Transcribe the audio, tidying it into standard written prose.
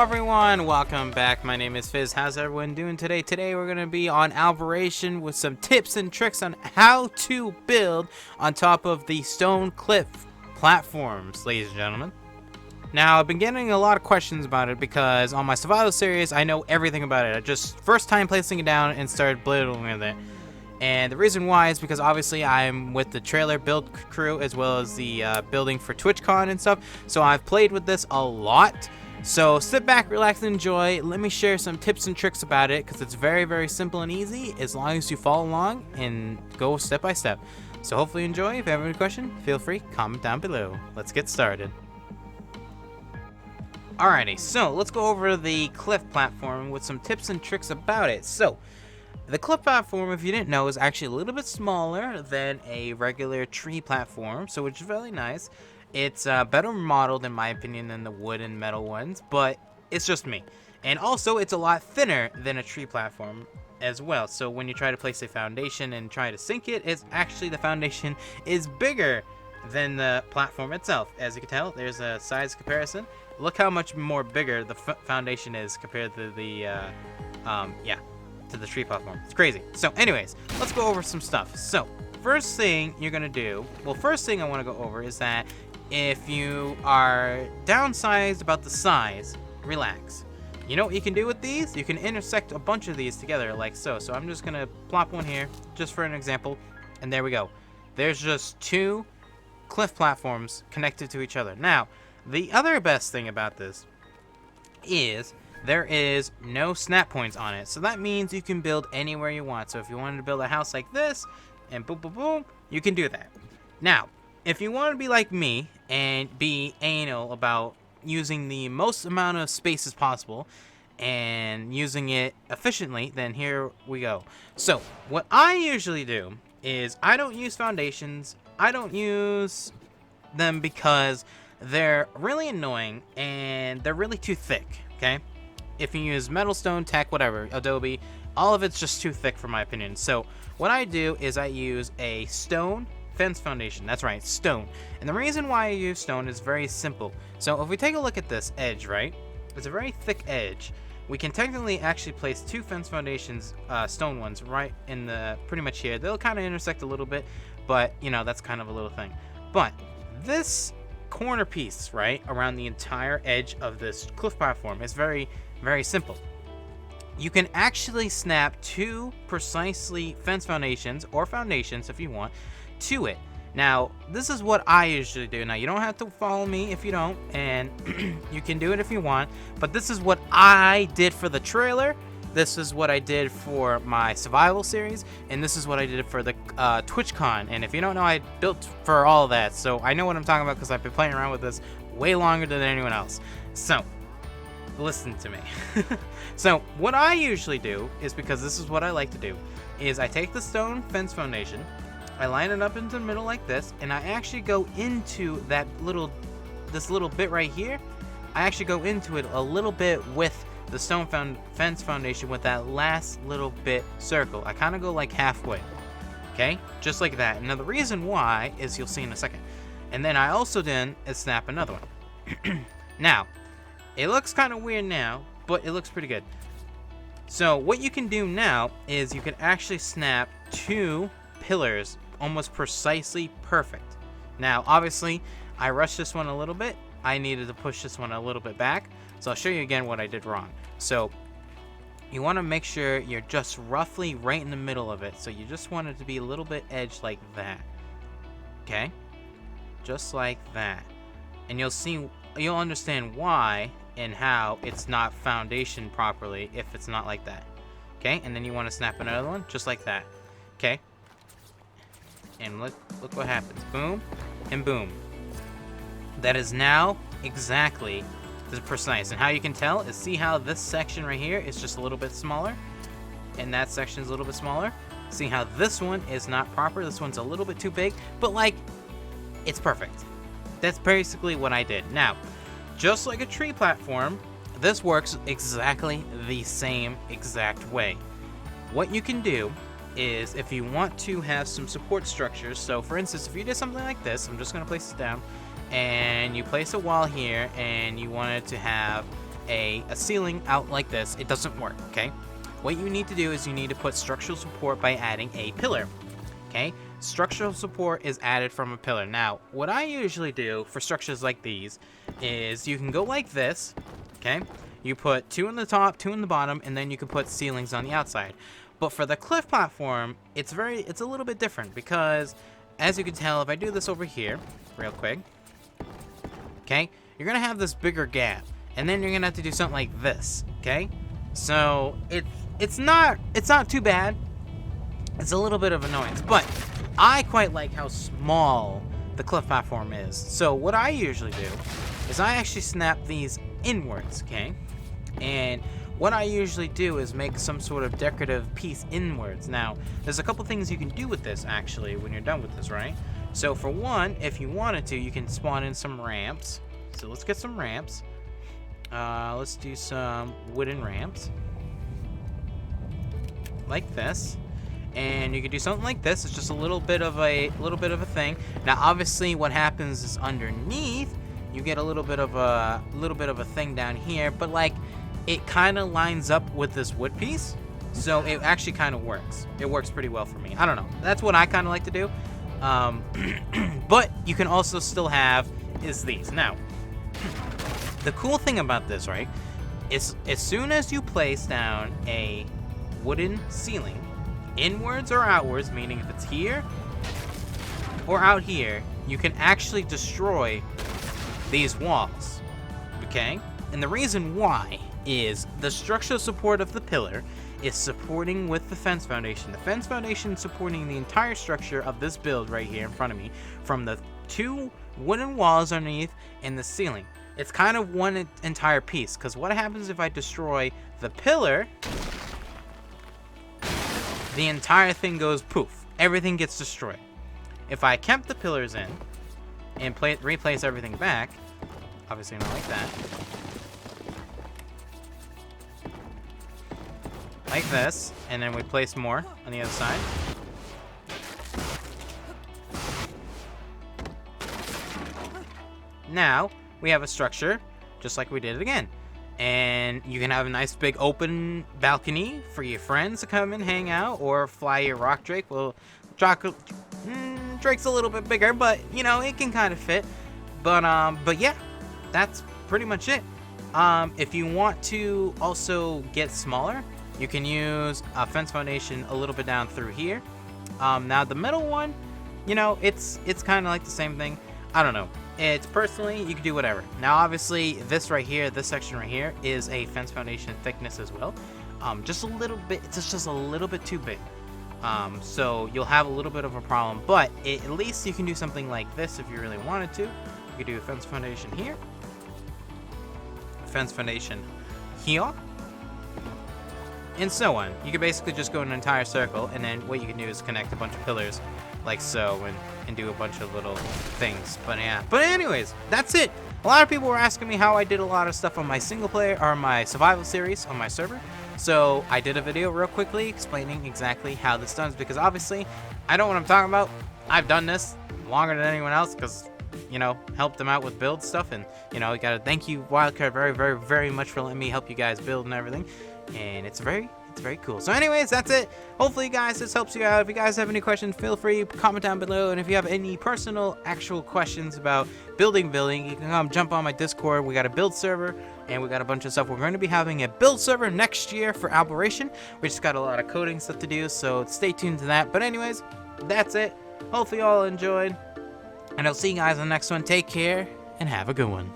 everyone, welcome back. My name is Fizz. How's everyone doing today? Today we're going to be on Alberation with some tips and tricks on how to build on top of the stone cliff platforms, ladies and gentlemen. Now, I've been getting a lot of questions about it because on my survival series, I know everything about it. I just first time placing it down and started building with it. And the reason why is because obviously I'm with the trailer build crew as well as the building for TwitchCon and stuff. So I've played with this a lot. So sit back, relax, and enjoy. Let me share some tips and tricks about it because it's very, very simple and easy as long as you follow along and go step by step. So hopefully you enjoy. If you have any question, feel free, comment down below. Let's get started. Alrighty, so let's go over the cliff platform with some tips and tricks about it. So the cliff platform, if you didn't know, is actually a little bit smaller than a regular tree platform, so which is really nice. It's better modeled, in my opinion, than the wood and metal ones, but it's just me. And also, it's a lot thinner than a tree platform as well. So when you try to place a foundation and try to sink it, it's actually the foundation is bigger than the platform itself. As you can tell, there's a size comparison. Look how much more bigger the foundation is compared to the, to the tree platform. It's crazy. So anyways, let's go over some stuff. So first thing you're gonna do, first thing I want to go over is that if you are downsized about the size, relax. You know what you can do with these? You can intersect a bunch of these together like so. So I'm just gonna plop one here just for an example, and there we go. There's just two cliff platforms connected to each other. Now, the other best thing about this is there is no snap points on it. So that means you can build anywhere you want. So if you wanted to build a house like this, and boom, boom, boom, you can do that. Now, if you want to be like me and be anal about using the most amount of space as possible and using it efficiently, then here we go. So what I usually do is I don't use foundations. I don't use them because they're really annoying and they're really too thick, okay? If you use metal, stone, tack, whatever, Adobe, all of it's just too thick for my opinion. So what I do is I use a stone fence foundation. That's right, stone. And the reason why I use stone is very simple. So if we take a look at this edge, right? It's a very thick edge. We can technically actually place two fence foundations, stone ones, right in the, pretty much here. They'll kind of intersect a little bit, but you know, that's kind of a little thing. But this corner piece, right, around the entire edge of this cliff platform is very, very simple. You can actually snap two precisely fence foundations, or foundations if you want, to it. Now, this is what I usually do. Now, you don't have to follow me if you don't, and you can do it if you want, but this is what I did for the trailer. This is what I did for my survival series, and this is what I did for the TwitchCon. And if you don't know, I built for all of that, so I know what I'm talking about because I've been playing around with this way longer than anyone else. So listen to me. So what I usually do is, because this is what I like to do, is I take the stone fence foundation, I line it up into the middle like this, and I actually go into that this little bit right here. I actually go into it a little bit with the stone fence foundation with that last little bit circle. I kind of go like halfway, okay, just like that. And now the reason why is you'll see in a second. And then I also then snap another one. Now, it looks kind of weird now, but it looks pretty good. So what you can do now is you can actually snap two pillars almost precisely perfect. Now, obviously, I rushed this one a little bit. I needed to push this one a little bit back. So I'll show you again what I did wrong. So you want to make sure you're just roughly right in the middle of it. So you just want it to be a little bit edged like that. Okay? Just like that. And you'll understand why and how it's not foundation properly if it's not like that. Okay? And then you want to snap another one just like that. Okay? And look what happens. Boom and boom. That is now exactly precise. And how you can tell is, see how this section right here is just a little bit smaller and that section is a little bit smaller. See how this one is not proper. This one's a little bit too big, but like, it's perfect. That's basically what I did. Now, just like a tree platform, this works exactly the same exact way. What you can do is, if you want to have some support structures, so for instance, if you did something like this, I'm just going to place it down, and you place a wall here, and you wanted to have a ceiling out like this, it doesn't work, okay? What you need to do is you need to put structural support by adding a pillar, okay? Structural support is added from a pillar. Now, what I usually do for structures like these is you can go like this, okay? You put 2 on the top, 2 on the bottom, and then you can put ceilings on the outside. But for the cliff platform, it's a little bit different because, as you can tell, if I do this over here, real quick, okay, you're gonna have this bigger gap, and then you're gonna have to do something like this, okay? So it's not too bad. It's a little bit of annoyance, but I quite like how small the cliff platform is. So what I usually do is I actually snap these inwards, okay? And what I usually do is make some sort of decorative piece inwards. Now, there's a couple things you can do with this, actually, when you're done with this, right? So, for one, if you wanted to, you can spawn in some ramps. So, let's get some ramps. Let's do some wooden ramps. Like this. And you can do something like this. It's just a little bit of a thing. Now, obviously, what happens is underneath, you get a little bit of a thing down here, but like, it kind of lines up with this wood piece, so it actually kind of works. It works pretty well for me. I don't know. That's what I kind of like to do. But you can also still have is these. Now, the cool thing about this, right, is as soon as you place down a wooden ceiling, inwards or outwards, meaning if it's here or out here, you can actually destroy these walls, okay? And the reason why is the structural support of the pillar is supporting with the fence foundation. The fence foundation supporting the entire structure of this build right here in front of me, from the 2 wooden walls underneath and the ceiling. It's kind of one entire piece, because what happens if I destroy the pillar? The entire thing goes poof. Everything gets destroyed. If I kept the pillars in and replace everything back, obviously not like that, like this, and then we place more on the other side. Now, we have a structure, just like we did it again. And you can have a nice big open balcony for your friends to come and hang out, or fly your rock drake. Well, Drake's a little bit bigger, but, you know, it can kind of fit. But yeah, that's pretty much it. If you want to also get smaller, you can use a fence foundation a little bit down through here. Now the middle one, you know, it's kind of like the same thing. I don't know. It's personally, you can do whatever. Now obviously this right here, this section right here, is a fence foundation thickness as well. Just a little bit, it's just a little bit too big. So you'll have a little bit of a problem, but at least you can do something like this if you really wanted to. You could do a fence foundation here, fence foundation here, and so on. You can basically just go in an entire circle, and then what you can do is connect a bunch of pillars like so, and do a bunch of little things. But yeah, but anyways, that's it. A lot of people were asking me how I did a lot of stuff on my single player or my survival series on my server. So I did a video real quickly explaining exactly how this done, because obviously I know what I'm talking about. I've done this longer than anyone else because, you know, helped them out with build stuff, and, you know, I gotta thank you, Wildcard, very, very, very much for letting me help you guys build and everything. And it's very cool. So anyways, that's it. Hopefully guys, this helps you out. If you guys have any questions, feel free to comment down below. And if you have any personal actual questions about building, you can come jump on my Discord. We got a build server, and we got a bunch of stuff. We're going to be having a build server next year for Operation. We just got a lot of coding stuff to do, so stay tuned to that. But anyways, that's it. Hopefully you all enjoyed, and I'll see you guys on the next one. Take care and have a good one.